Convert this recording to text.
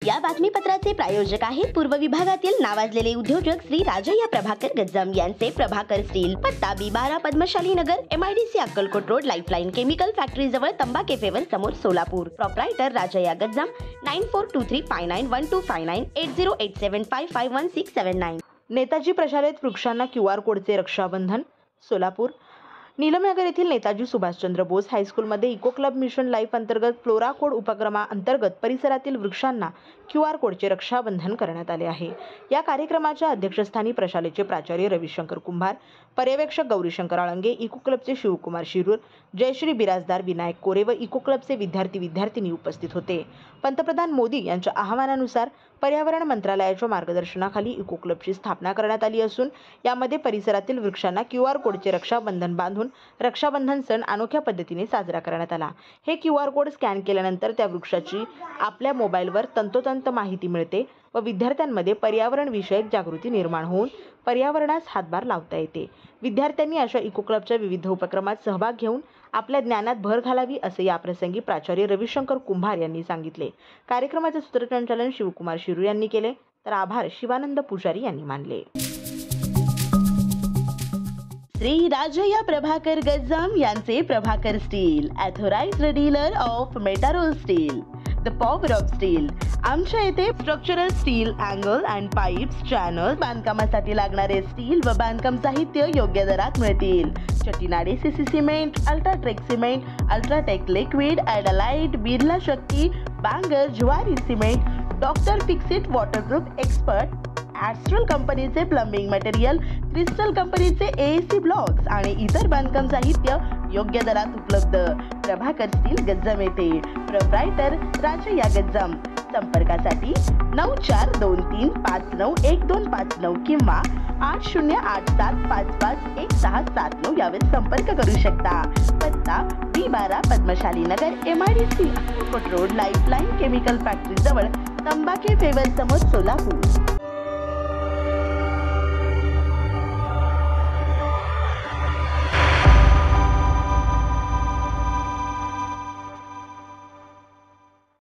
या बातमीपत्राचे प्रायोजक आहेत पूर्व विभागातील नावाजलेले उद्योजक श्री राजय्या प्रभाकर गज्जाम यांचे प्रभाकर स्टील, पत्ता B12 पद्मशाली नगर, MIDC Akkalkot road, lifeline chemical factory जवळ, तंबा केफेवर समोर, सोलापूर. प्रोप्रायटर राजय्या गज्जाम. 9423591259 8087551679. नेताजी प्रशालेत वृक्षांना QR कोडचे रक्षाबंधन. सोलापूर. नीलमनगर येथील नेताजी सुभाषचंद्र बोस हायस्कूलमध्ये इको क्लब मिशन लाईफ अंतर्गत फ्लोरा कोड उपक्रमाअंतर्गत परिसरातील वृक्षांना QR कोडचे रक्षाबंधन करण्यात आले आहे. या कार्यक्रमाच्या अध्यक्षस्थानी प्रशालेचे प्राचार्य रविशंकर कुंभार, पर्यवेक्षक गौरीशंकर आळंगे, इको क्लबचे शिवकुमार शिरूर, जयश्री बिराजदार, विनायक कोरे व इको क्लबचे विद्यार्थी उपस्थित होते. पंतप्रधान मोदी यांच्या आवाहनानुसार पर्यावरण मंत्रालयाच्या मार्गदर्शनाखाली इको क्लबची स्थापना करण्यात आली असून यामध्ये परिसरातील वृक्षांना QR कोडचे रक्षाबंधन बांधून रक्षाबंधन सण अनोख्या पद्धतीने साजरा करण्यात आला. हे QR कोड स्कॅन केल्यानंतर त्या वृक्षाची आपल्या मोबाईलवर तंतोतंत माहिती मिळते व विद्यार्थ्यांमध्ये पर्यावरण विषयक जागृती निर्माण होऊन पर्यावरणास हातभार लावता येते. विद्यार्थ्यांनी अशा इको क्लबच्या विविध उपक्रमात सहभाग घेऊन आपल्या ज्ञानात भर घालावी असे याप्रसंगी प्राचार्य रविशंकर कुंभार यांनी सांगितले. कार्यक्रमाचे सूत्रसंचालन शिवकुमार शिरूर यांनी केले तर आभार शिवानंद पुजारी यांनी मानले. श्री राजय्या प्रभाकर गज्जाम यांचे Prabhakar steel, authorised dealer of मेटारोल steel, the power of steel. आमच्या येथे structural steel, angle and pipes, channel, बांधकामासाठी लागणारे स्टील व बांधकाम साहित्य योग्य दरात मिळतील. Chettinad CC cement, UltraTech cement, UltraTech liquid, ॲडालाइट, Birla Shakti, Bangur, Zuari cement, doctor Fixit waterproof expert, Astral कंपनीचे प्लंबिंग मटेरियल, क्रिस्टल कंपनीचे AAC ब्लॉक्स आणि इतर बांधकाम साहित्य योग्य दरात उपलब्ध. प्रभाकर स्टील गज्जाम येथे. प्रोप्रायटर राजय्या गज्जाम. संपर्कासाठी 9423591259 किंवा 8087551679 यावर संपर्क करू शकता. पत्ता B12 पद्मशाली नगर, MIDC Akkalkot road, lifeline chemical factory जवळ, तंबा केफेवर समोर, सोलापूर.